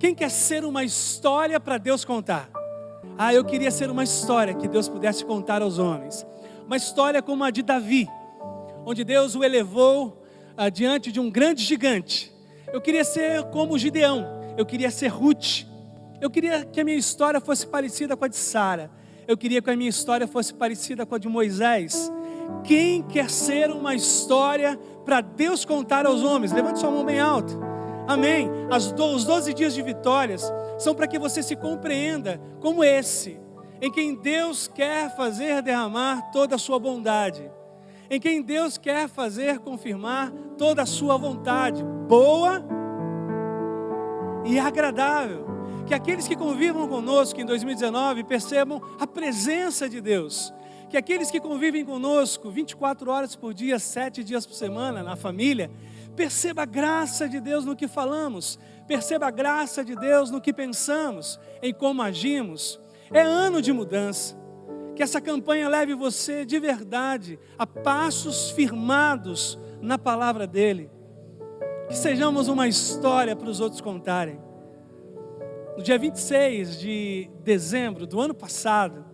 Quem quer ser uma história para Deus contar? Eu queria ser uma história que Deus pudesse contar aos homens. Uma história como a de Davi, onde Deus o elevou diante de um grande gigante. Eu queria ser como Gideão, eu queria ser Ruth. Eu queria que a minha história fosse parecida com a de Sara. Eu queria que a minha história fosse parecida com a de Moisés. Quem quer ser uma história para Deus contar aos homens? Levante sua mão bem alto. Amém. Os 12 dias de vitórias são para que você se compreenda como esse, em quem Deus quer fazer derramar toda a sua bondade, em quem Deus quer fazer confirmar toda a sua vontade, boa e agradável. Que aqueles que convivam conosco em 2019 percebam a presença de Deus. Que aqueles que convivem conosco 24 horas por dia, 7 dias por semana, na família, perceba a graça de Deus no que falamos, perceba a graça de Deus no que pensamos, em como agimos. É ano de mudança. Que essa campanha leve você de verdade a passos firmados na palavra dEle. Que sejamos uma história para os outros contarem. No dia 26 de dezembro do ano passado,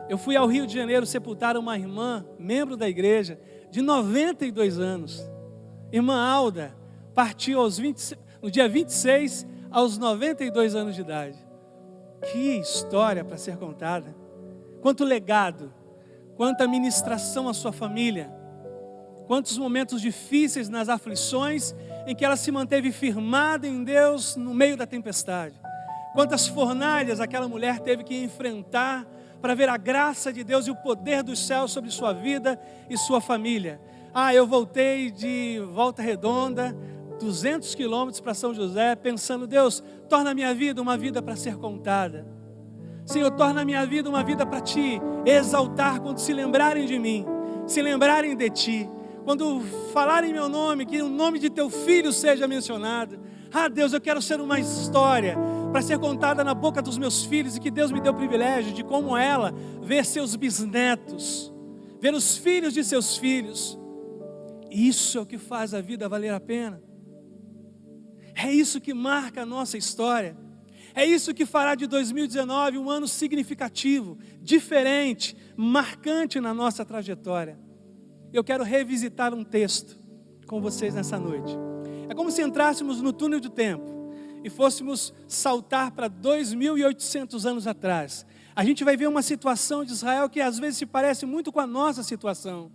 eu fui ao Rio de Janeiro sepultar uma irmã, membro da igreja, de 92 anos. Irmã Alda partiu no dia 26, aos 92 anos de idade. Que história para ser contada. Quanto legado, quanta ministração à sua família. Quantos momentos difíceis nas aflições em que ela se manteve firmada em Deus no meio da tempestade. Quantas fornalhas aquela mulher teve que enfrentar para ver a graça de Deus e o poder dos céus sobre sua vida e sua família. Eu voltei de Volta Redonda, 200 quilômetros para São José, pensando: Deus, torna a minha vida uma vida para ser contada. Senhor, torna a minha vida uma vida para Te exaltar quando se lembrarem de mim, se lembrarem de Ti. Quando falarem meu nome, que o nome de Teu Filho seja mencionado. Deus, eu quero ser uma história para ser contada na boca dos meus filhos, e que Deus me deu o privilégio de, como ela, ver seus bisnetos, ver os filhos de seus filhos. Isso é o que faz a vida valer a pena. É isso que marca a nossa história. É isso que fará de 2019 um ano significativo, diferente, marcante na nossa trajetória. Eu quero revisitar um texto com vocês nessa noite. É como se entrássemos no túnel do tempo e fôssemos saltar para 2.800 anos atrás. A gente vai ver uma situação de Israel que às vezes se parece muito com a nossa situação.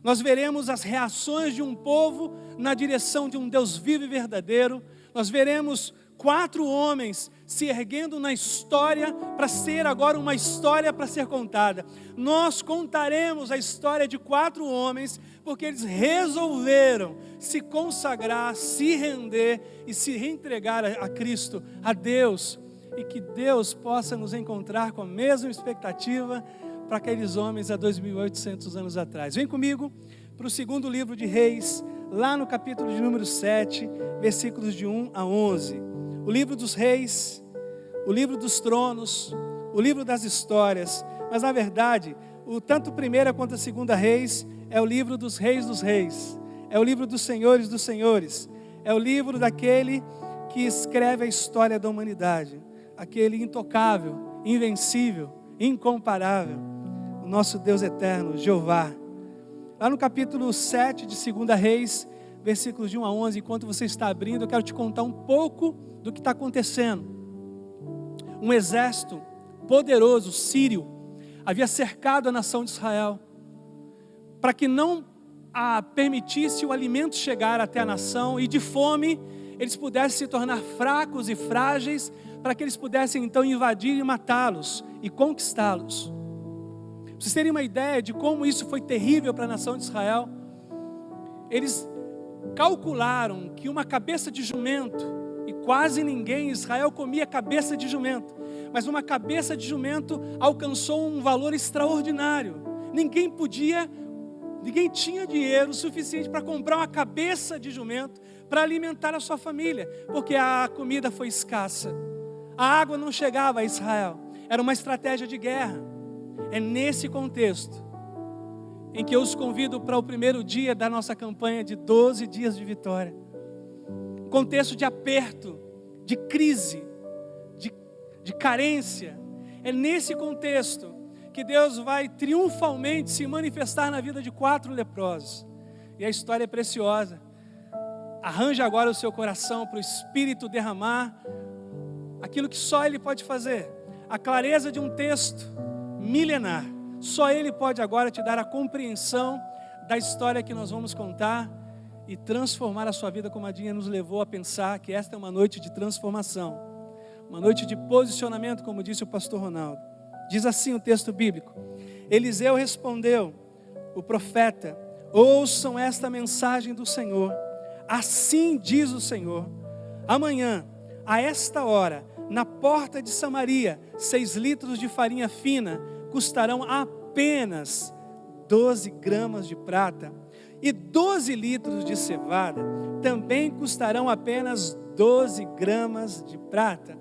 Nós veremos as reações de um povo na direção de um Deus vivo e verdadeiro. Nós veremos 4 homens se erguendo na história para ser agora uma história para ser contada. Nós contaremos a história de 4 homens porque eles resolveram se consagrar, se render e se reentregar a Cristo, a Deus. E que Deus possa nos encontrar com a mesma expectativa para aqueles homens há 2.800 anos atrás. Vem comigo para o segundo livro de Reis, lá no capítulo de número 7, versículos de 1 a 11. O livro dos reis, o livro dos tronos, o livro das histórias. Mas na verdade, tanto a primeira quanto a segunda Reis é o livro dos reis. É o livro dos senhores. É o livro daquele que escreve a história da humanidade. Aquele intocável, invencível, incomparável. O nosso Deus eterno, Jeová. Lá no capítulo 7 de 2 Reis, versículos de 1 a 11, enquanto você está abrindo, eu quero te contar um pouco do que está acontecendo. Um exército poderoso, sírio, havia cercado a nação de Israel, para que não permitisse o alimento chegar até a nação, e de fome eles pudessem se tornar fracos e frágeis, para que eles pudessem então invadir e matá-los e conquistá-los. Para vocês terem uma ideia de como isso foi terrível para a nação de Israel, eles calcularam que uma cabeça de jumento, e quase ninguém em Israel comia cabeça de jumento, mas uma cabeça de jumento alcançou um valor extraordinário. Ninguém tinha dinheiro suficiente para comprar uma cabeça de jumento para alimentar a sua família, porque a comida foi escassa, a água não chegava a Israel, era uma estratégia de guerra. É nesse contexto em que eu os convido para o primeiro dia da nossa campanha de 12 dias de vitória. Contexto de aperto, de crise, de carência. É nesse contexto que Deus vai triunfalmente se manifestar na vida de 4 leprosos. E a história é preciosa. Arranje agora o seu coração para o Espírito derramar aquilo que só Ele pode fazer. A clareza de um texto milenar. Só Ele pode agora te dar a compreensão da história que nós vamos contar e transformar a sua vida, como a Dinha nos levou a pensar que esta é uma noite de transformação, uma noite de posicionamento, como disse o pastor Ronaldo. Diz assim o texto bíblico: Eliseu respondeu, o profeta: ouçam esta mensagem do Senhor. Assim diz o Senhor: amanhã, a esta hora, na porta de Samaria, 6 litros de farinha fina custarão apenas 12 gramas de prata, e 12 litros de cevada também custarão apenas 12 gramas de prata.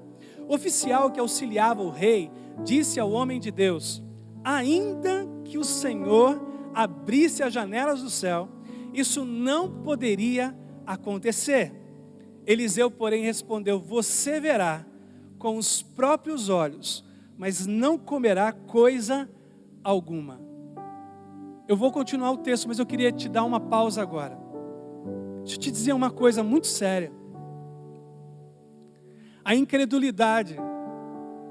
O oficial que auxiliava o rei disse ao homem de Deus: ainda que o Senhor abrisse as janelas do céu, isso não poderia acontecer. Eliseu, porém, respondeu: você verá com os próprios olhos, mas não comerá coisa alguma. Eu vou continuar o texto, mas eu queria te dar uma pausa agora. Deixa eu te dizer uma coisa muito séria. A incredulidade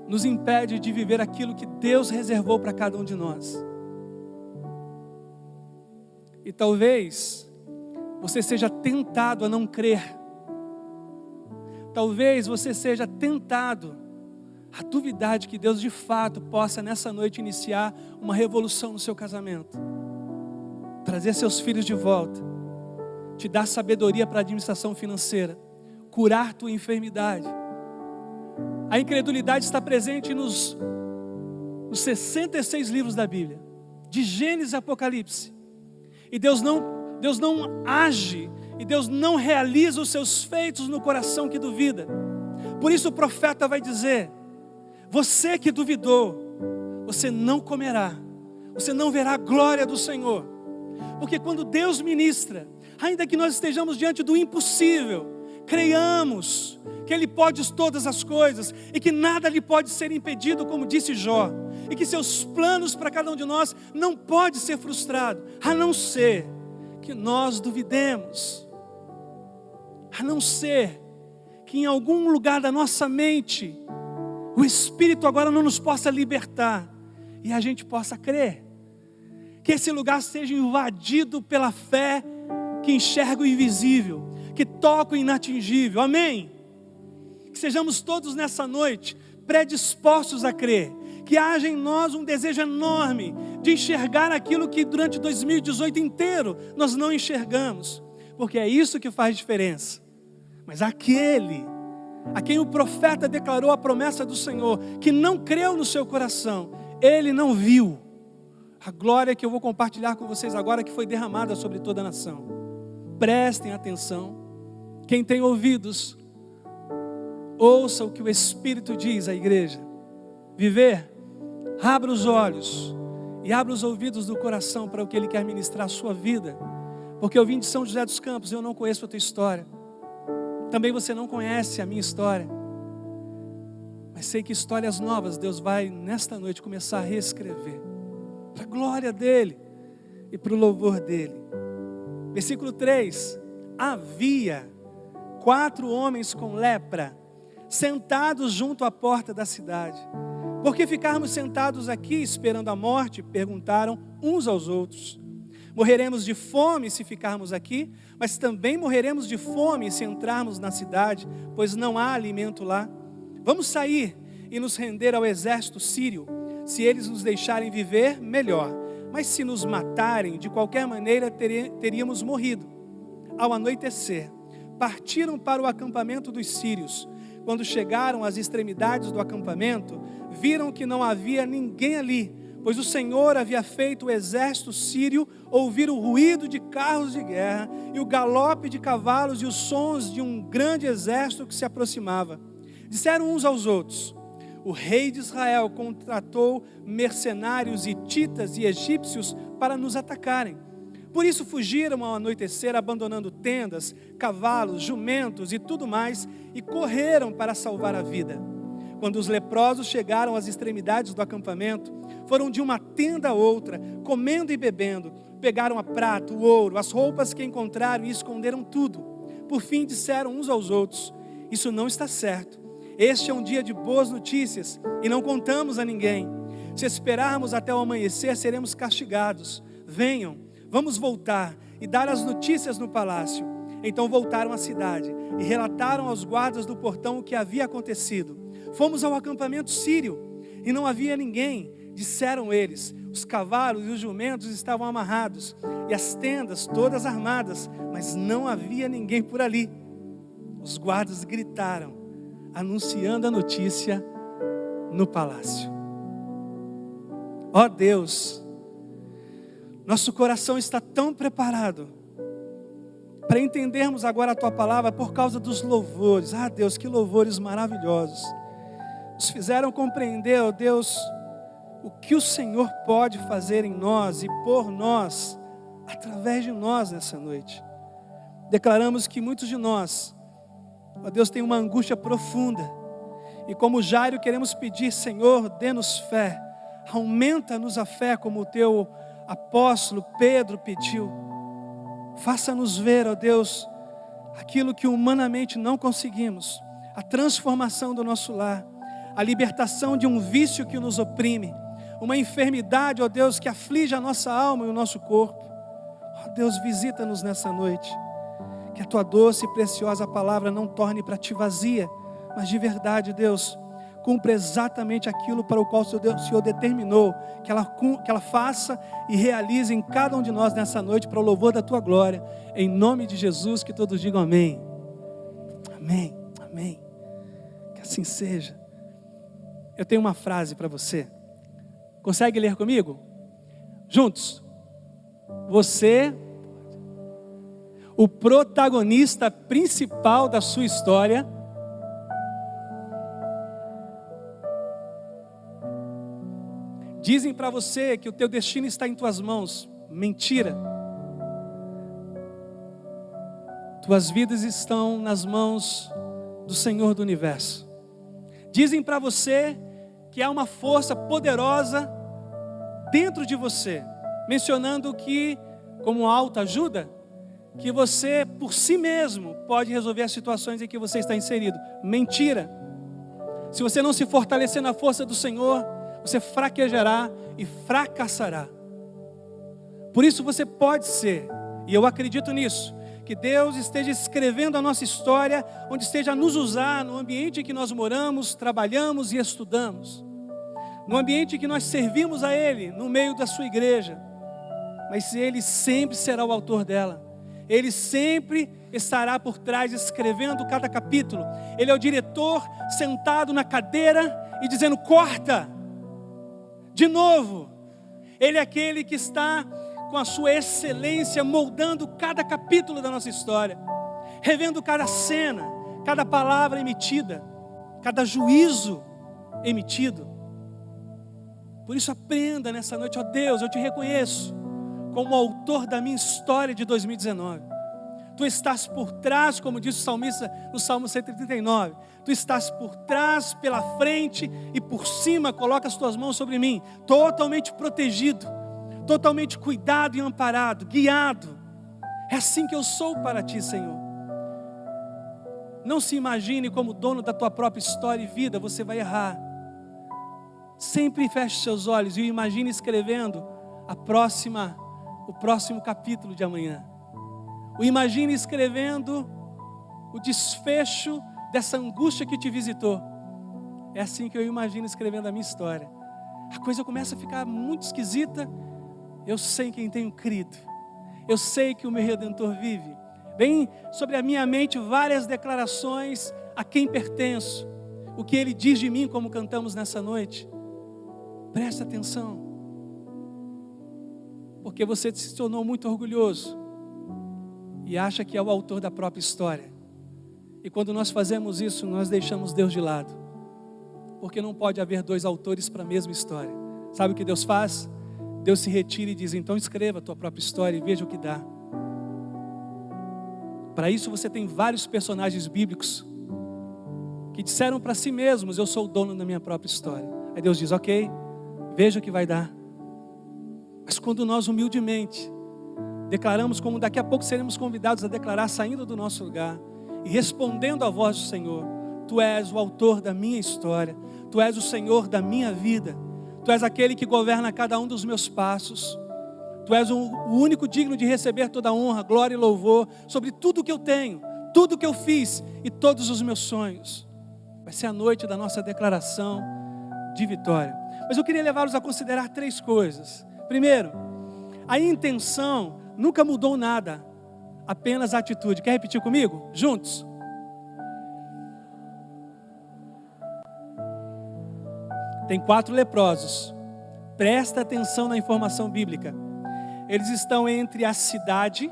nos impede de viver aquilo que Deus reservou para cada um de nós. E talvez você seja tentado a não crer. Talvez você seja tentado a duvidar de que Deus de fato possa nessa noite iniciar uma revolução no seu casamento, trazer seus filhos de volta, te dar sabedoria para a administração financeira, curar tua enfermidade. A incredulidade está presente nos 66 livros da Bíblia, de Gênesis e Apocalipse. E Deus não age, e Deus não realiza os seus feitos no coração que duvida. Por isso o profeta vai dizer: você que duvidou, você não comerá, você não verá a glória do Senhor. Porque quando Deus ministra, ainda que nós estejamos diante do impossível, creiamos que Ele pode todas as coisas e que nada lhe pode ser impedido, como disse Jó, e que seus planos para cada um de nós não pode ser frustrado, a não ser que nós duvidemos, a não ser que em algum lugar da nossa mente o Espírito agora não nos possa libertar e a gente possa crer, que esse lugar seja invadido pela fé que enxerga o invisível, que toca o inatingível. Amém? Que sejamos todos nessa noite predispostos a crer, que haja em nós um desejo enorme de enxergar aquilo que durante 2018 inteiro nós não enxergamos, porque é isso que faz diferença. Mas aquele a quem o profeta declarou a promessa do Senhor, que não creu no seu coração, ele não viu a glória que eu vou compartilhar com vocês agora, que foi derramada sobre toda a nação. Prestem atenção. Quem tem ouvidos, ouça o que o Espírito diz à igreja. Viver, abra os olhos e abra os ouvidos do coração para o que Ele quer ministrar à sua vida. Porque eu vim de São José dos Campos, eu não conheço a tua história. Também você não conhece a minha história. Mas sei que histórias novas Deus vai nesta noite começar a reescrever, para a glória dEle e para o louvor dEle. Versículo 3: havia 4 homens com lepra sentados junto à porta da cidade. Por que ficarmos sentados aqui esperando a morte? Perguntaram uns aos outros. Morreremos de fome se ficarmos aqui, mas também morreremos de fome se entrarmos na cidade, pois não há alimento lá. Vamos sair e nos render ao exército sírio. Se eles nos deixarem viver, melhor. Mas se nos matarem, de qualquer maneira teríamos morrido. Ao anoitecer, partiram para o acampamento dos sírios. Quando chegaram às extremidades do acampamento, viram que não havia ninguém ali, pois o Senhor havia feito o exército sírio ouvir o ruído de carros de guerra e o galope de cavalos e os sons de um grande exército que se aproximava. Disseram uns aos outros: o rei de Israel contratou mercenários hititas e egípcios para nos atacarem. Por isso fugiram ao anoitecer, abandonando tendas, cavalos, jumentos e tudo mais, e correram para salvar a vida. Quando os leprosos chegaram às extremidades do acampamento, foram de uma tenda a outra, comendo e bebendo. Pegaram a prata, o ouro, as roupas que encontraram e esconderam tudo. Por fim disseram uns aos outros: isso não está certo. Este é um dia de boas notícias e não contamos a ninguém. Se esperarmos até o amanhecer, seremos castigados. Venham, vamos voltar e dar as notícias no palácio. Então voltaram à cidade e relataram aos guardas do portão o que havia acontecido. Fomos ao acampamento sírio e não havia ninguém, disseram eles. Os cavalos e os jumentos estavam amarrados e as tendas todas armadas, mas não havia ninguém por ali. Os guardas gritaram, anunciando a notícia no palácio. Ó Deus, nosso coração está tão preparado para entendermos agora a Tua palavra por causa dos louvores. Ah Deus, que louvores maravilhosos. Nos fizeram compreender, ó Deus, o que o Senhor pode fazer em nós e por nós, através de nós nessa noite. Declaramos que muitos de nós, ó Deus, tem uma angústia profunda. E como Jairo queremos pedir, Senhor, dê-nos fé. Aumenta-nos a fé como o Teu apóstolo Pedro pediu. Faça-nos ver, ó Deus, aquilo que humanamente não conseguimos. A transformação do nosso lar. A libertação de um vício que nos oprime. Uma enfermidade, ó Deus, que aflige a nossa alma e o nosso corpo. Ó Deus, visita-nos nessa noite. Que a Tua doce e preciosa palavra não torne para Ti vazia, mas de verdade, Deus, cumpra exatamente aquilo para o qual o Senhor determinou que ela faça e realize em cada um de nós nessa noite para o louvor da Tua glória. Em nome de Jesus, que todos digam amém. Amém, amém. Que assim seja. Eu tenho uma frase para você. Consegue ler comigo? Juntos. Você, o protagonista principal da sua história, dizem para você que o teu destino está em tuas mãos. Mentira. Tuas vidas estão nas mãos do Senhor do Universo. Dizem para você que há uma força poderosa dentro de você, mencionando que, como autoajuda, que você por si mesmo pode resolver as situações em que você está inserido. Mentira. Se você não se fortalecer na força do Senhor, você fraquejará e fracassará. Por isso você pode ser, e eu acredito nisso, que Deus esteja escrevendo a nossa história, onde esteja a nos usar no ambiente em que nós moramos, trabalhamos e estudamos, no ambiente em que nós servimos a Ele, no meio da sua igreja. Mas Ele sempre será o autor dela. Ele sempre estará por trás escrevendo cada capítulo. Ele é o diretor sentado na cadeira e dizendo: corta, de novo. Ele é aquele que está com a sua excelência moldando cada capítulo da nossa história, revendo cada cena, cada palavra emitida, cada juízo emitido. Por isso aprenda nessa noite: ó Deus, eu te reconheço como autor da minha história de 2019. Tu estás por trás, como diz o salmista no Salmo 139. Tu estás por trás, pela frente e por cima. Coloca as tuas mãos sobre mim, totalmente protegido, totalmente cuidado e amparado, guiado. É assim que eu sou para ti, Senhor. Não se imagine como dono da tua própria história e vida. Você vai errar. Sempre feche seus olhos e imagine escrevendo o próximo capítulo de amanhã. O imagine escrevendo o desfecho dessa angústia que te visitou. É assim que eu imagino escrevendo a minha história. A coisa começa a ficar muito esquisita. Eu sei quem tenho crido. Eu sei que o meu Redentor vive. Vem sobre a minha mente várias declarações a quem pertenço. O que Ele diz de mim, como cantamos nessa noite. Presta atenção. Porque você se tornou muito orgulhoso e acha que é o autor da própria história. E quando nós fazemos isso, nós deixamos Deus de lado. Porque não pode haver dois autores para a mesma história. Sabe o que Deus faz? Deus se retira e diz: então escreva a tua própria história e veja o que dá. Para isso você tem vários personagens bíblicos que disseram para si mesmos: eu sou o dono da minha própria história. Aí Deus diz: ok, veja o que vai dar. Mas quando nós humildemente declaramos, como daqui a pouco seremos convidados a declarar, saindo do nosso lugar e respondendo à voz do Senhor: Tu és o autor da minha história, Tu és o Senhor da minha vida, Tu és aquele que governa cada um dos meus passos, Tu és o único digno de receber toda a honra, glória e louvor sobre tudo que eu tenho, tudo que eu fiz e todos os meus sonhos. Vai ser a noite da nossa declaração de vitória. Mas eu queria levá-los a considerar 3 coisas. Primeiro, a intenção nunca mudou nada, apenas a atitude. Quer repetir comigo? Juntos. Tem 4 leprosos. Presta atenção na informação bíblica. Eles estão entre a cidade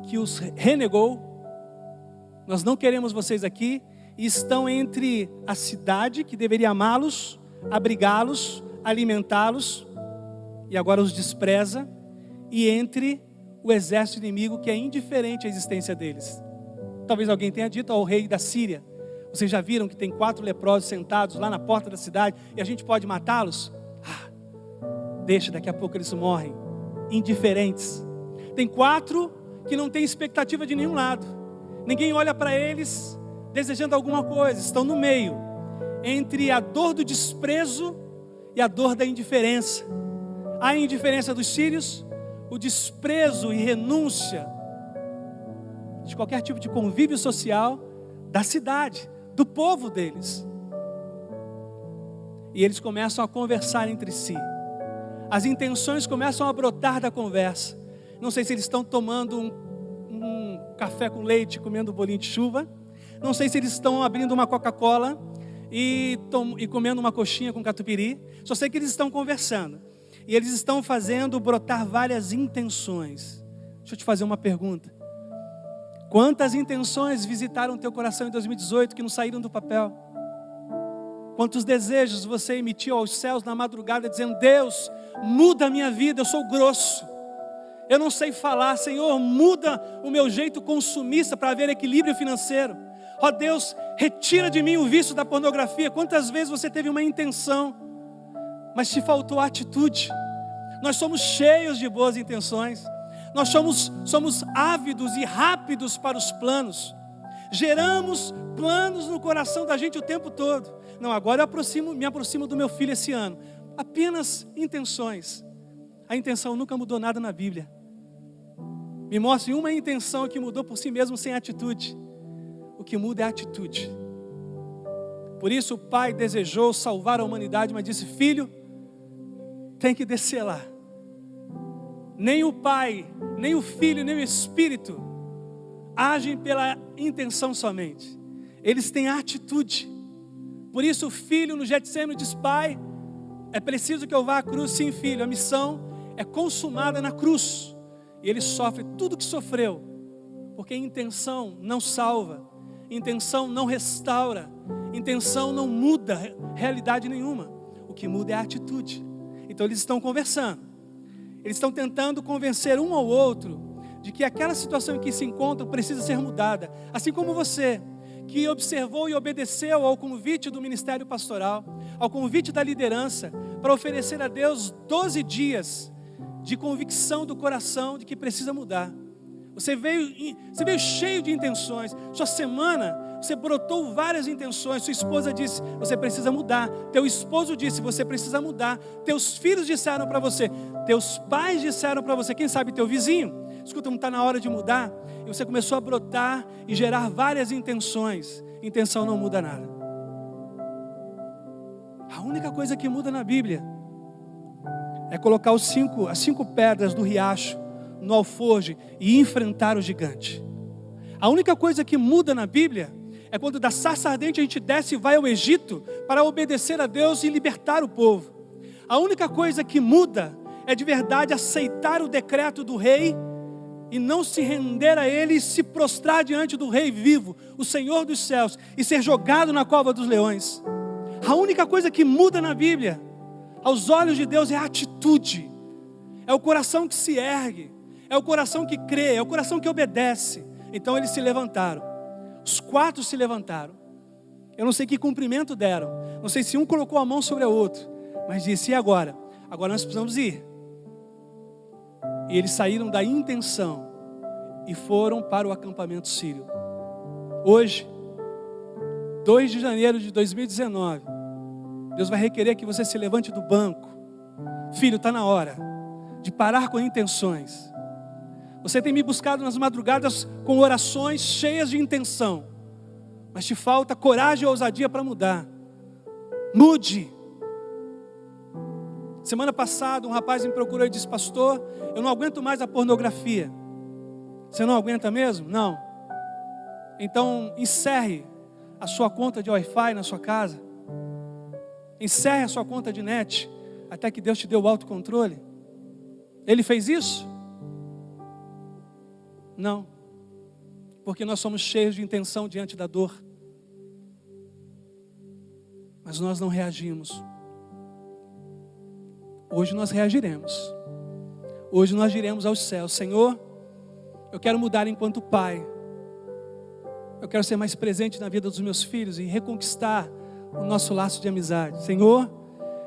que os renegou, nós não queremos vocês aqui, e estão entre a cidade que deveria amá-los, abrigá-los, alimentá-los, e agora os despreza, e entre o exército inimigo que é indiferente à existência deles. Talvez alguém tenha dito ao rei da Síria: vocês já viram que tem 4 leprosos sentados lá na porta da cidade e a gente pode matá-los? Deixa, daqui a pouco eles morrem, indiferentes. Tem 4 que não têm expectativa de nenhum lado, ninguém olha para eles desejando alguma coisa, estão no meio, entre a dor do desprezo e a dor da indiferença. A indiferença dos sírios, o desprezo e renúncia de qualquer tipo de convívio social da cidade, do povo deles. E eles começam a conversar entre si. As intenções começam a brotar da conversa. Não sei se eles estão tomando um café com leite, comendo um bolinho de chuva. Não sei se eles estão abrindo uma Coca-Cola e comendo uma coxinha com catupiry. Só sei que eles estão conversando. E eles estão fazendo brotar várias intenções. Deixa eu te fazer uma pergunta. Quantas intenções visitaram teu coração em 2018 que não saíram do papel? Quantos desejos você emitiu aos céus na madrugada dizendo: Deus, muda a minha vida, eu sou grosso, eu não sei falar, Senhor, muda o meu jeito consumista para haver equilíbrio financeiro. Ó Deus, retira de mim o vício da pornografia. Quantas vezes você teve uma intenção, mas te faltou atitude? Nós somos cheios de boas intenções, nós somos ávidos e rápidos para os planos, geramos planos no coração da gente o tempo todo. Não, agora eu me aproximo do meu filho esse ano. Apenas intenções. A intenção nunca mudou nada na Bíblia. Me mostre uma intenção que mudou por si mesmo sem atitude. O que muda é a atitude. Por isso o pai desejou salvar a humanidade, mas disse: filho, tem que descer lá. Nem o pai, nem o filho, nem o espírito agem pela intenção somente. Eles têm atitude. Por isso o filho no Getsêmani diz: pai, é preciso que eu vá à cruz. Sim, filho, a missão é consumada na cruz. E ele sofre tudo o que sofreu, porque intenção não salva, intenção não restaura, intenção não muda realidade nenhuma. O que muda é a atitude. Então eles estão conversando, eles estão tentando convencer um ao outro de que aquela situação em que se encontram precisa ser mudada. Assim como você, que observou e obedeceu ao convite do ministério pastoral, ao convite da liderança, para oferecer a Deus 12 dias de convicção do coração de que precisa mudar. Você veio cheio de intenções. Sua semana, você brotou várias intenções. Sua esposa disse: você precisa mudar. Teu esposo disse: você precisa mudar. Teus filhos disseram para você. Teus pais disseram para você. Quem sabe teu vizinho. Escuta, não está na hora de mudar? E você começou a brotar e gerar várias intenções. Intenção não muda nada. A única coisa que muda na Bíblia é colocar as 5 pedras do riacho no alforje e enfrentar o gigante. A única coisa que muda na Bíblia é quando da sarça ardente a gente desce e vai ao Egito para obedecer a Deus e libertar o povo. A única coisa que muda é de verdade aceitar o decreto do rei e não se render a ele, e se prostrar diante do rei vivo, o Senhor dos céus, e ser jogado na cova dos leões. A única coisa que muda na Bíblia, aos olhos de Deus, é a atitude. É o coração que se ergue, é o coração que crê, é o coração que obedece. Então eles se levantaram, os 4 se levantaram, Eu não sei que cumprimento deram. Não sei se um colocou a mão sobre o outro. Mas disse, e agora? Agora nós precisamos ir. E eles saíram da intenção e foram para o acampamento sírio. Hoje, 2 de janeiro de 2019, Deus vai requerer que você se levante do banco. Filho, está na hora de parar com intenções. Você tem me buscado nas madrugadas com orações cheias de intenção, mas te falta coragem e ousadia para mudar. Mude. Semana passada um rapaz me procurou e disse, pastor, eu não aguento mais a pornografia. Você não aguenta mesmo? Não. Então encerre a sua conta de Wi-Fi na sua casa. Encerre a sua conta de net, até que Deus te dê o autocontrole. Ele fez isso? Não. Porque nós somos cheios de intenção diante da dor. Mas nós não reagimos. Hoje nós reagiremos. Hoje nós iremos aos céus. Senhor, eu quero mudar enquanto pai. Eu quero ser mais presente na vida dos meus filhos e reconquistar o nosso laço de amizade. Senhor,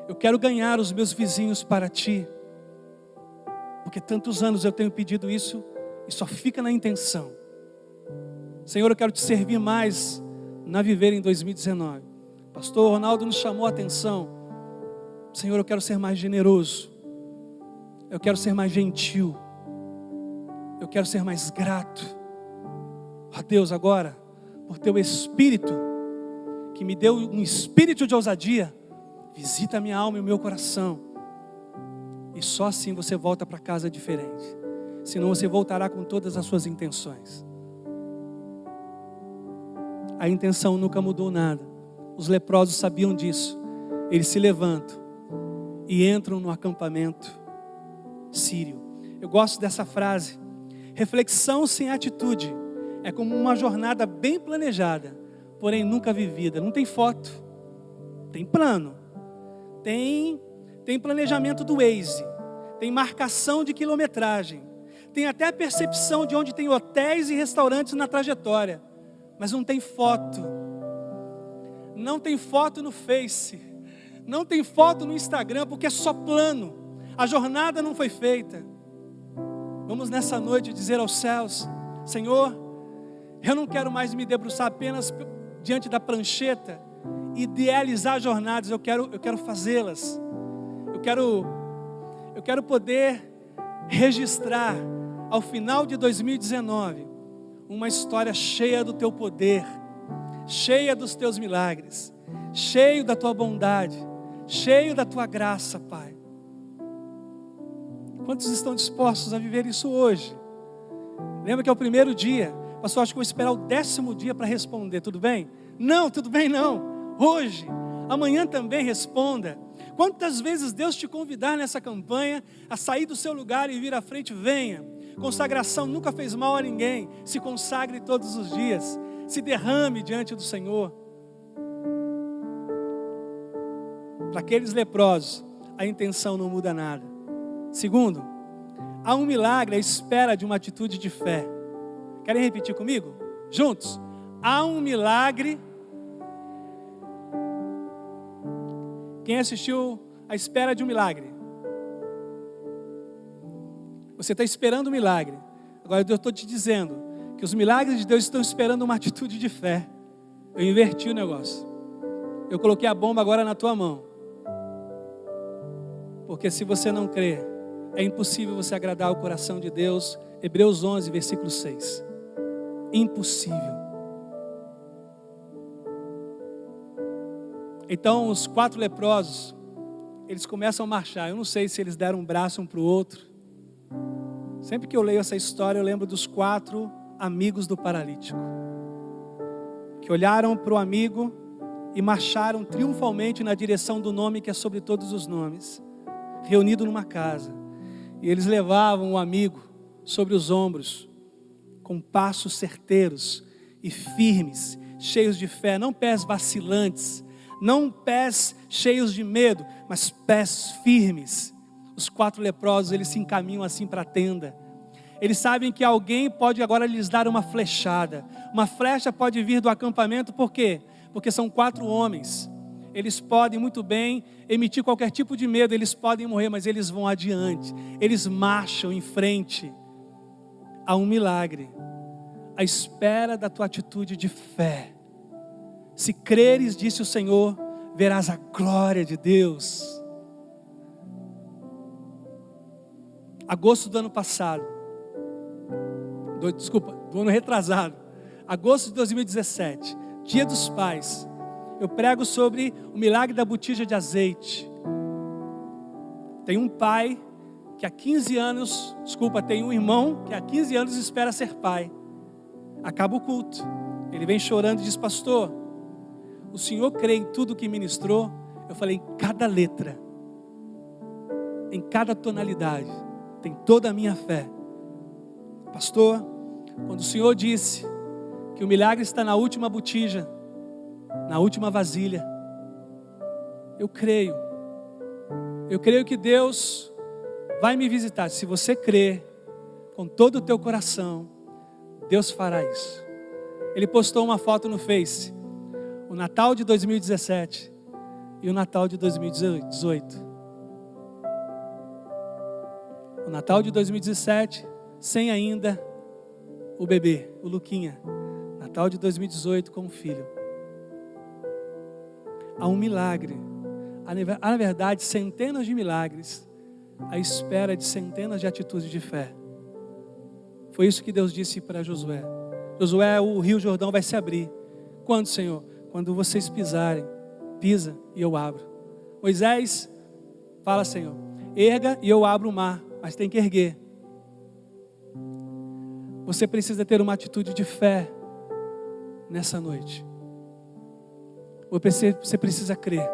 eu quero ganhar os meus vizinhos para Ti. Porque tantos anos eu tenho pedido isso e só fica na intenção. Senhor, eu quero Te servir mais na Viver em 2019. Pastor Ronaldo nos chamou a atenção. Senhor, eu quero ser mais generoso. Eu quero ser mais gentil. Eu quero ser mais grato. Ó Deus, agora, por Teu Espírito, que me deu um espírito de ousadia, visita a minha alma e o meu coração. E só assim você volta para casa diferente. Senão você voltará com todas as suas intenções. A intenção nunca mudou nada. Os leprosos sabiam disso. Eles se levantam e entram no acampamento sírio. Eu gosto dessa frase. Reflexão sem atitude é como uma jornada bem planejada, porém nunca vivida. Não tem foto, tem plano, tem planejamento do Waze, tem marcação de quilometragem, tem até percepção de onde tem hotéis e restaurantes na trajetória, mas não tem foto. Não tem foto no Face, não tem foto no Instagram, porque é só plano. A jornada não foi feita. Vamos nessa noite dizer aos céus, Senhor, eu não quero mais me debruçar apenas diante da prancheta, idealizar jornadas, eu quero fazê-las. Eu quero poder registrar ao final de 2019 uma história cheia do Teu poder, cheia dos Teus milagres, cheio da Tua bondade, cheio da Tua graça, Pai. Quantos estão dispostos a viver isso hoje? Lembra que é o primeiro dia. Pastor, acho que vou esperar o 10º dia para responder, tudo bem? Não, tudo bem não. Hoje, amanhã também responda. Quantas vezes Deus te convidar nessa campanha a sair do seu lugar e vir à frente, venha. Consagração nunca fez mal a ninguém. Se consagre todos os dias. Se derrame diante do Senhor. Para aqueles leprosos, a intenção não muda nada. Segundo, há um milagre à espera de uma atitude de fé. Querem repetir comigo? Juntos. Há um milagre. Quem assistiu à espera de um milagre? Você está esperando um milagre. Agora eu estou te dizendo que os milagres de Deus estão esperando uma atitude de fé. Eu inverti o negócio. Eu coloquei a bomba agora na tua mão. Porque se você não crer, é impossível você agradar o coração de Deus. Hebreus 11, versículo 6. Impossível. Então os 4 leprosos, eles começam a marchar. Eu não sei se eles deram um braço um para o outro. Sempre que eu leio essa história, eu lembro dos 4 amigos do paralítico, que olharam para o amigo e marcharam triunfalmente na direção do nome que é sobre todos os nomes, reunido numa casa. E eles levavam o amigo sobre os ombros, com passos certeiros e firmes, cheios de fé, não pés vacilantes, não pés cheios de medo, mas pés firmes. Os 4 leprosos, eles se encaminham assim para a tenda. Eles sabem que alguém pode agora lhes dar uma flechada. Uma flecha pode vir do acampamento, por quê? porque são 4 homens. Eles podem muito bem emitir qualquer tipo de medo, eles podem morrer, mas eles vão adiante, eles marcham em frente a um milagre, à espera da tua atitude de fé. Se creres, disse o Senhor, verás a glória de Deus. Agosto do ano passado, do ano retrasado, agosto de 2017, Dia dos Pais, eu prego sobre o milagre da botija de azeite. Tem um pai que há 15 anos, tem um irmão que há 15 anos espera ser pai. Acaba o culto, ele vem chorando e diz: pastor, o senhor crê em tudo que ministrou? Eu falei: em cada letra, em cada tonalidade, tem toda a minha fé. Pastor, quando o senhor disse que o milagre está na última botija, na última vasilha, eu creio que Deus vai me visitar. Se você crer com todo o teu coração, Deus fará isso. Ele postou uma foto no Face, o Natal de 2017 e o Natal de 2018. O Natal de 2017, sem ainda o bebê, o Luquinha. Natal de 2018 com o filho. Há um milagre, há na verdade centenas de milagres à espera de centenas de atitudes de fé. Foi isso que Deus disse para Josué: Josué, o rio Jordão vai se abrir. Quando, Senhor? Quando vocês pisarem. Pisa e eu abro. Moisés, fala, Senhor, erga e eu abro o mar, mas tem que erguer. Você precisa ter uma atitude de fé nessa noite. Você precisa crer.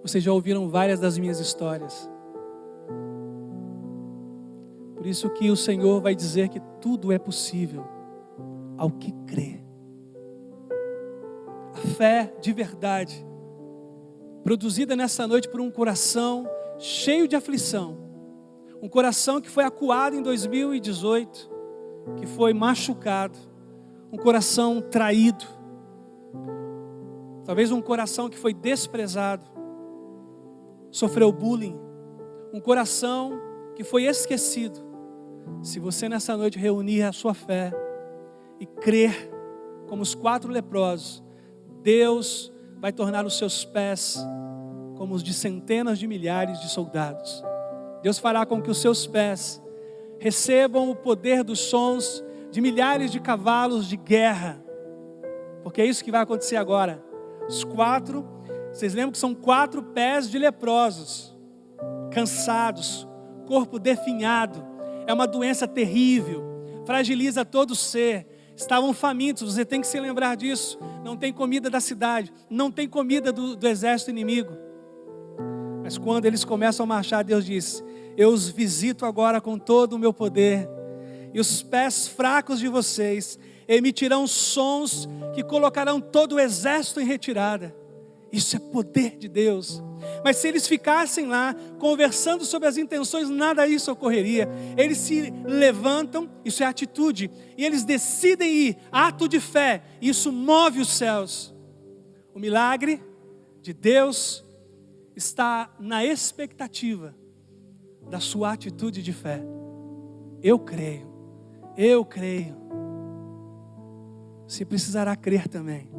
Vocês já ouviram várias das minhas histórias. Por isso que o Senhor vai dizer que tudo é possível ao que crê. A fé de verdade, produzida nessa noite por um coração cheio de aflição. Um coração que foi acuado em 2018, que foi machucado. Um coração traído. Talvez um coração que foi desprezado, sofreu bullying, um coração que foi esquecido. Se você nessa noite reunir a sua fé e crer como os 4 leprosos, Deus vai tornar os seus pés como os de centenas de milhares de soldados. Deus fará com que os seus pés recebam o poder dos sons de milhares de cavalos de guerra, porque é isso que vai acontecer agora. Vocês lembram que são 4 pés de leprosos, cansados, corpo definhado. É uma doença terrível, fragiliza todo o ser. Estavam famintos, você tem que se lembrar disso. Não tem comida da cidade, não tem comida do exército inimigo. Mas quando eles começam a marchar, Deus diz: eu os visito agora com todo o meu poder, e os pés fracos de vocês emitirão sons que colocarão todo o exército em retirada. Isso é poder de Deus. Mas se eles ficassem lá conversando sobre as intenções, nada disso ocorreria. Eles se levantam, isso é atitude, e eles decidem ir, ato de fé, e isso move os céus. O milagre de Deus está na expectativa da sua atitude de fé. Eu creio. Você precisará crer também.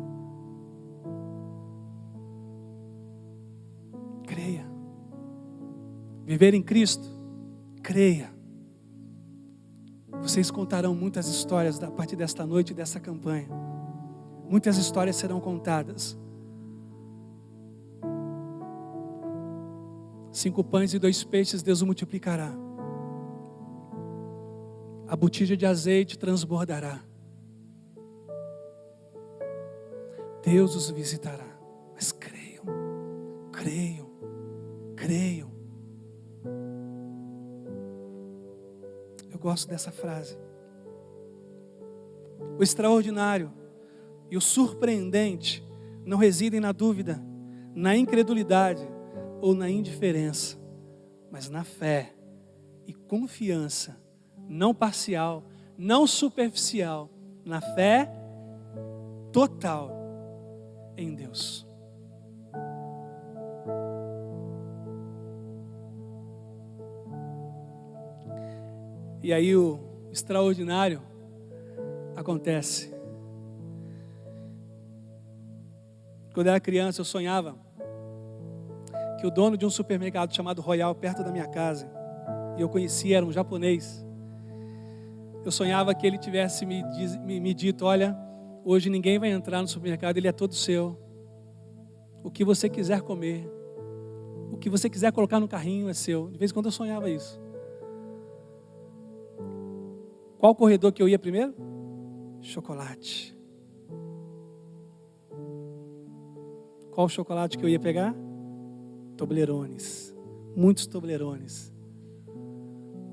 Creia. Viver em Cristo, creia. Vocês contarão muitas histórias a partir desta noite e dessa campanha. Muitas histórias serão contadas. 5 pães e 2 peixes Deus o multiplicará. A botija de azeite transbordará. Deus os visitará. Mas creiam. Eu gosto dessa frase. O extraordinário e o surpreendente não residem na dúvida, na incredulidade ou na indiferença, mas na fé e confiança, não parcial, não superficial, na fé total em Deus. E aí o extraordinário acontece. Quando eu era criança, eu sonhava que o dono de um supermercado chamado Royal, perto da minha casa, e eu conhecia, era um japonês. Eu sonhava que ele tivesse me dito: olha, hoje ninguém vai entrar no supermercado, ele é todo seu. O que você quiser comer, o que você quiser colocar no carrinho é seu. De vez em quando eu sonhava isso. Qual corredor que eu ia primeiro? Chocolate. Qual chocolate que eu ia pegar? Toblerones. Muitos Toblerones.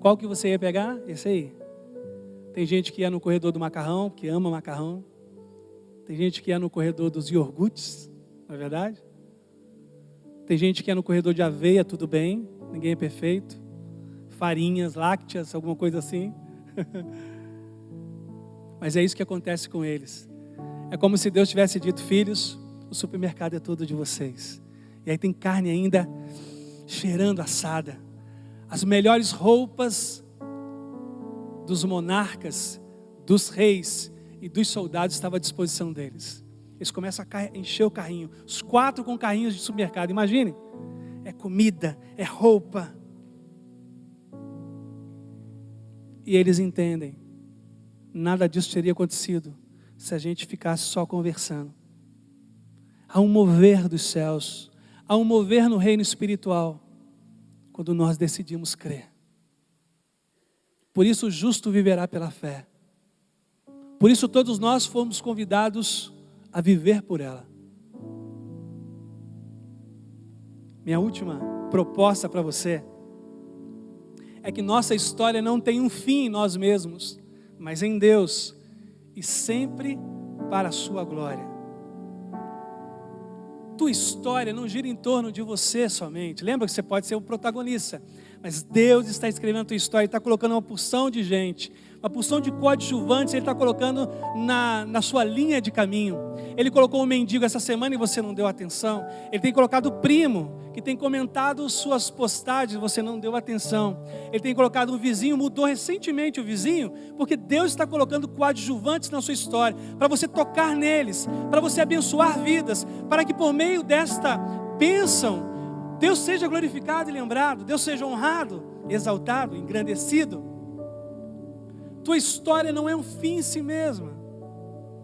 Qual que você ia pegar? Esse aí. Tem gente que ia no corredor do macarrão, que ama macarrão. Tem gente que ia no corredor dos iogurtes, não é verdade? Tem gente que ia no corredor de aveia, tudo bem, ninguém é perfeito. Farinhas, lácteas, alguma coisa assim. Mas é isso que acontece com eles. É como se Deus tivesse dito: filhos, o supermercado é todo de vocês. E aí tem carne ainda cheirando assada. As melhores roupas dos monarcas, dos reis e dos soldados estavam à disposição deles. Eles começam a encher o carrinho. Os 4 com carrinhos de supermercado. Imagine, é comida, é roupa. E eles entendem, nada disso teria acontecido se a gente ficasse só conversando. Há um mover dos céus, há um mover no reino espiritual, quando nós decidimos crer. Por isso o justo viverá pela fé. Por isso todos nós fomos convidados a viver por ela. Minha última proposta para você é que nossa história não tem um fim em nós mesmos, mas em Deus, e sempre para a sua glória. Tua história não gira em torno de você somente. Lembra que você pode ser o protagonista, mas Deus está escrevendo a tua história, Ele está colocando uma porção de gente, uma porção de coadjuvantes, Ele está colocando na sua linha de caminho. Ele colocou um mendigo essa semana e você não deu atenção. Ele tem colocado o primo, que tem comentado suas postagens, você não deu atenção. Ele tem colocado um vizinho, mudou recentemente o vizinho, porque Deus está colocando coadjuvantes na sua história, para você tocar neles, para você abençoar vidas, para que por meio desta bênção, Deus seja glorificado e lembrado, Deus seja honrado, exaltado, engrandecido. Tua história não é um fim em si mesma.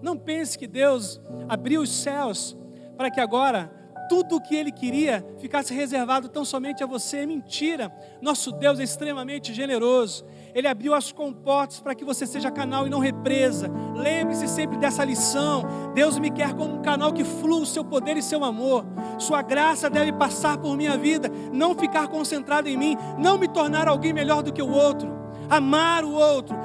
Não pense que Deus abriu os céus para que agora tudo o que Ele queria ficasse reservado tão somente a você. É mentira. Nosso Deus é extremamente generoso. Ele abriu as comportas para que você seja canal e não represa. Lembre-se sempre dessa lição. Deus me quer como um canal que flui o seu poder e seu amor. Sua graça deve passar por minha vida, não ficar concentrada em mim, não me tornar alguém melhor do que o outro. Amar o outro,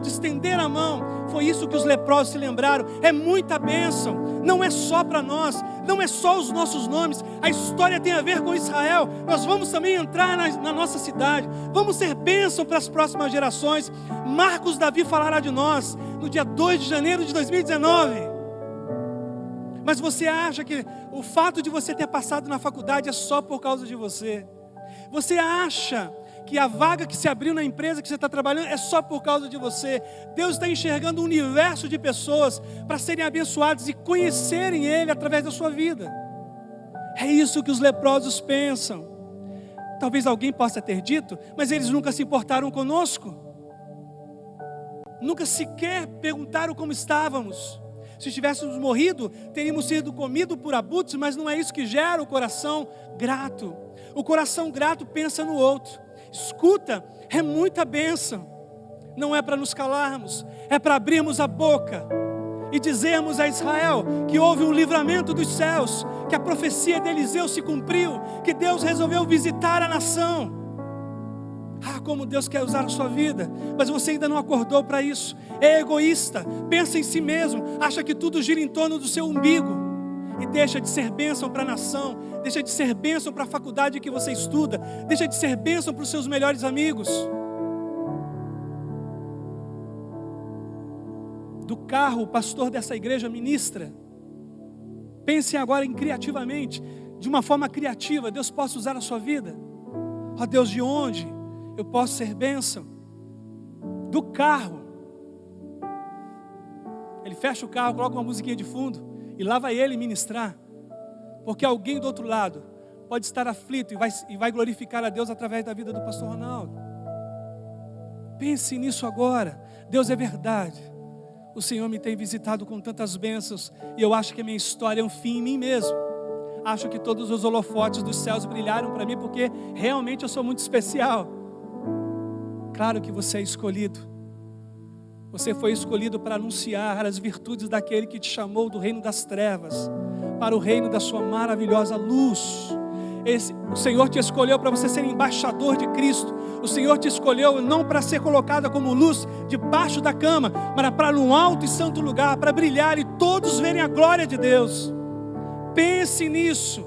estender a mão. Foi isso que os leprosos se lembraram. É muita bênção, não é só para nós, não é só os nossos nomes. A história tem a ver com Israel. Nós vamos também entrar na nossa cidade, vamos ser bênção para as próximas gerações. Marcos Davi falará de nós no dia 2 de janeiro de 2019. Mas você acha que o fato de você ter passado na faculdade é só por causa de você? Você acha que a vaga que se abriu na empresa que você está trabalhando é só por causa de você? Deus está enxergando um universo de pessoas para serem abençoadas e conhecerem Ele através da sua vida. É isso que os leprosos pensam. Talvez alguém possa ter dito, mas eles nunca se importaram conosco. Nunca sequer perguntaram como estávamos. Se tivéssemos morrido, teríamos sido comidos por abutres, mas não é isso que gera o coração grato. O coração grato pensa no outro. Escuta, é muita bênção. Não é para nos calarmos, é para abrirmos a boca e dizermos a Israel que houve um livramento dos céus, que a profecia de Eliseu se cumpriu, que Deus resolveu visitar a nação. Ah, como Deus quer usar a sua vida, mas você ainda não acordou para isso. É egoísta, pensa em si mesmo, acha que tudo gira em torno do seu umbigo. E deixa de ser bênção para a nação, deixa de ser bênção para a faculdade que você estuda, deixa de ser bênção para os seus melhores amigos. Do carro o pastor dessa igreja ministra. Pensem agora em criativamente, de uma forma criativa, Deus possa usar a sua vida. Ó Deus, de onde eu posso ser bênção? Do carro. Ele fecha o carro, coloca uma musiquinha de fundo e lá vai ele ministrar. Porque alguém do outro lado pode estar aflito e vai glorificar a Deus através da vida do pastor Ronaldo. Pense nisso agora. Deus é verdade. O Senhor me tem visitado com tantas bênçãos e eu acho que a minha história é um fim em mim mesmo. Acho que todos os holofotes dos céus brilharam para mim porque realmente eu sou muito especial. Claro que você é escolhido. Você foi escolhido para anunciar as virtudes daquele que te chamou do reino das trevas para o reino da sua maravilhosa luz. O Senhor te escolheu para você ser embaixador de Cristo. O Senhor te escolheu não para ser colocada como luz debaixo da cama, mas para um alto e santo lugar, para brilhar e todos verem a glória de Deus. Pense nisso.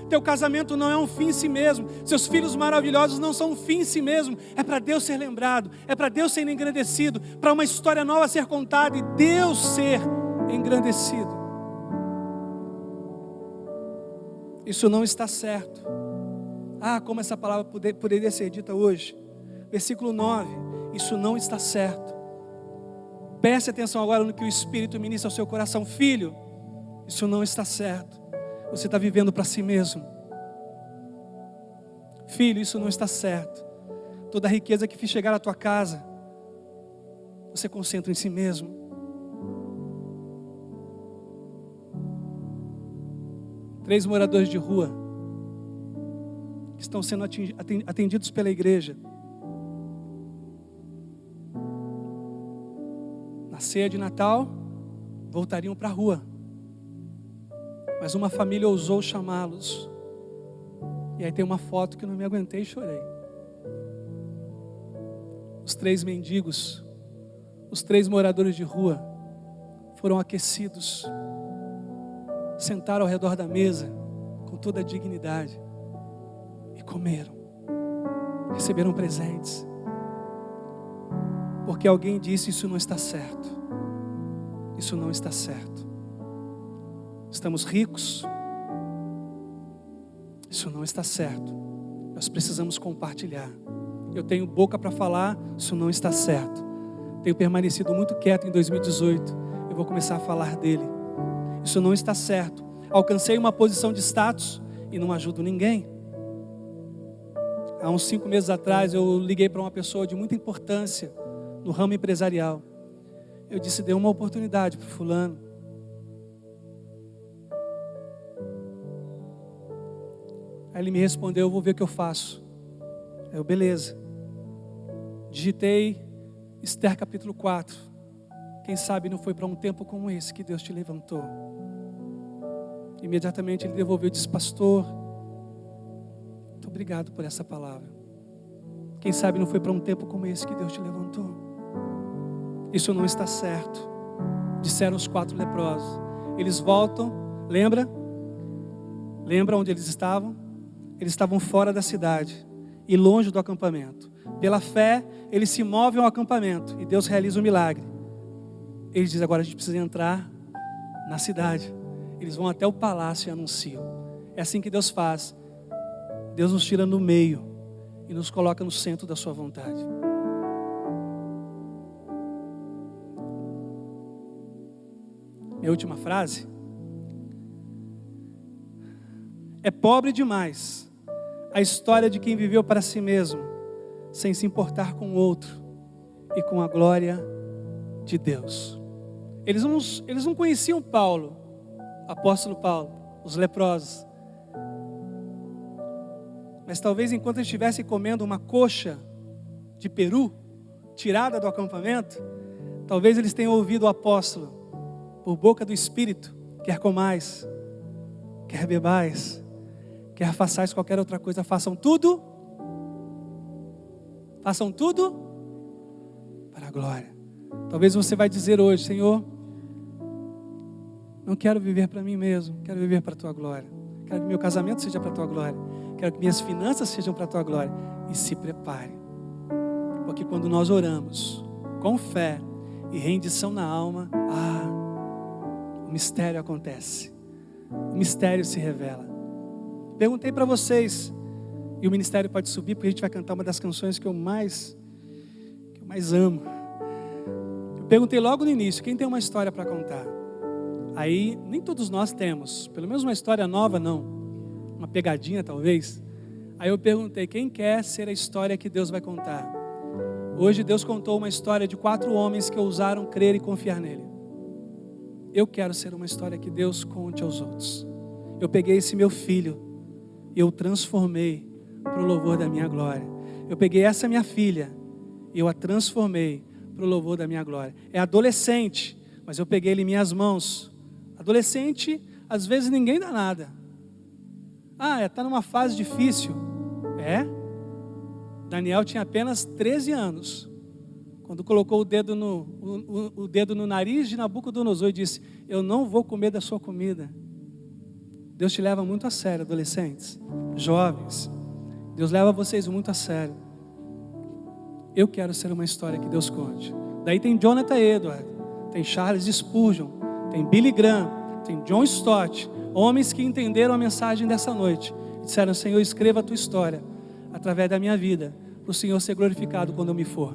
Teu casamento não é um fim em si mesmo. Seus filhos maravilhosos não são um fim em si mesmo. É para Deus ser lembrado, é para Deus ser engrandecido, para uma história nova ser contada e Deus ser engrandecido. Isso não está certo. Como essa palavra poderia ser dita hoje. Versículo 9. Isso não está certo. Preste atenção agora no que o Espírito ministra ao seu coração. Filho, isso não está certo. Você está vivendo para si mesmo. Filho, isso não está certo. Toda a riqueza que fiz chegar à tua casa, você concentra em si mesmo. Três moradores de rua que estão sendo atendidos pela igreja. Na ceia de Natal, voltariam para a rua. Mas uma família ousou chamá-los. E aí tem uma foto que eu não me aguentei e chorei. Os três mendigos, os três moradores de rua, foram aquecidos. Sentaram ao redor da mesa, com toda a dignidade. E comeram. Receberam presentes. Porque alguém disse, isso não está certo. Isso não está certo. Estamos ricos. Isso não está certo. Nós precisamos compartilhar. Eu tenho boca para falar, isso não está certo. Tenho permanecido muito quieto em 2018. Eu vou começar a falar dele. Isso não está certo. Alcancei uma posição de status e não ajudo ninguém. Há uns 5 meses atrás eu liguei para uma pessoa de muita importância no ramo empresarial. Eu disse, dê uma oportunidade para o fulano. Aí ele me respondeu, eu vou ver o que eu faço. Eu, beleza. Digitei Esther capítulo 4. Quem sabe não foi para um tempo como esse que Deus te levantou. Imediatamente ele devolveu e disse, pastor, muito obrigado por essa palavra. Quem sabe não foi para um tempo como esse que Deus te levantou. Isso não está certo. Disseram os 4 leprosos. Eles voltam, lembra? Lembra onde eles estavam? Eles estavam fora da cidade e longe do acampamento. Pela fé, eles se movem ao acampamento e Deus realiza um milagre. Eles dizem, agora a gente precisa entrar na cidade. Eles vão até o palácio e anunciam. É assim que Deus faz. Deus nos tira no meio e nos coloca no centro da sua vontade. Minha última frase. É pobre demais a história de quem viveu para si mesmo, sem se importar com o outro e com a glória de Deus. Eles não conheciam Paulo, apóstolo Paulo, os leprosos. Mas talvez enquanto eles estivessem comendo uma coxa de peru, tirada do acampamento, talvez eles tenham ouvido o apóstolo, por boca do Espírito, quer comais, quer bebais, quer façais qualquer outra coisa, façam tudo para a glória. Talvez você vai dizer hoje, Senhor, não quero viver para mim mesmo, quero viver para a tua glória. Quero que meu casamento seja para a tua glória. Quero que minhas finanças sejam para a tua glória. E se prepare, porque quando nós oramos com fé e rendição na alma, o mistério acontece. O mistério se revela. Perguntei para vocês, e o ministério pode subir, porque a gente vai cantar uma das canções que eu mais amo. Eu perguntei logo no início, quem tem uma história para contar? Aí, nem todos nós temos, pelo menos uma história nova não, uma pegadinha talvez. Aí eu perguntei, quem quer ser a história que Deus vai contar? Hoje Deus contou uma história de 4 homens que ousaram crer e confiar nele. Eu quero ser uma história que Deus conte aos outros. Eu peguei esse meu filho e eu transformei para o louvor da minha glória. Eu peguei essa minha filha e eu a transformei para o louvor da minha glória. É adolescente, mas eu peguei ele em minhas mãos. Adolescente, às vezes ninguém dá nada. Está numa fase difícil. Daniel tinha apenas 13 anos. Quando colocou o dedo no nariz de Nabucodonosor e disse, eu não vou comer da sua comida. Deus te leva muito a sério, adolescentes, jovens. Deus leva vocês muito a sério. Eu quero ser uma história que Deus conte. Daí tem Jonathan Edwards, tem Charles Spurgeon, tem Billy Graham, tem John Stott, homens que entenderam a mensagem dessa noite. E disseram, Senhor, escreva a tua história através da minha vida, para o Senhor ser glorificado quando eu me for.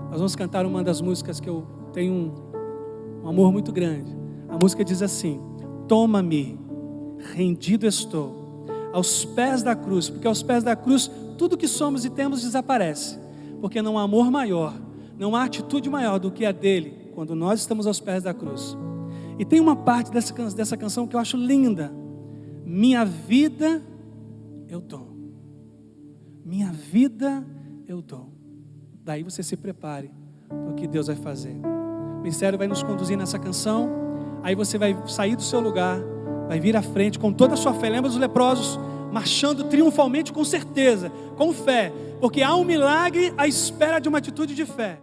Nós vamos cantar uma das músicas que eu tenho um amor muito grande. A música diz assim, toma-me, rendido estou, aos pés da cruz, porque aos pés da cruz tudo que somos e temos desaparece, porque não há amor maior, não há atitude maior do que a dele, quando nós estamos aos pés da cruz. E tem uma parte dessa canção que eu acho linda, minha vida eu dou, minha vida eu dou. Daí você se prepare para o que Deus vai fazer. O ministério vai nos conduzir nessa canção. Aí você vai sair do seu lugar, vai vir à frente com toda a sua fé. Lembra dos leprosos marchando triunfalmente com certeza, com fé, porque há um milagre à espera de uma atitude de fé.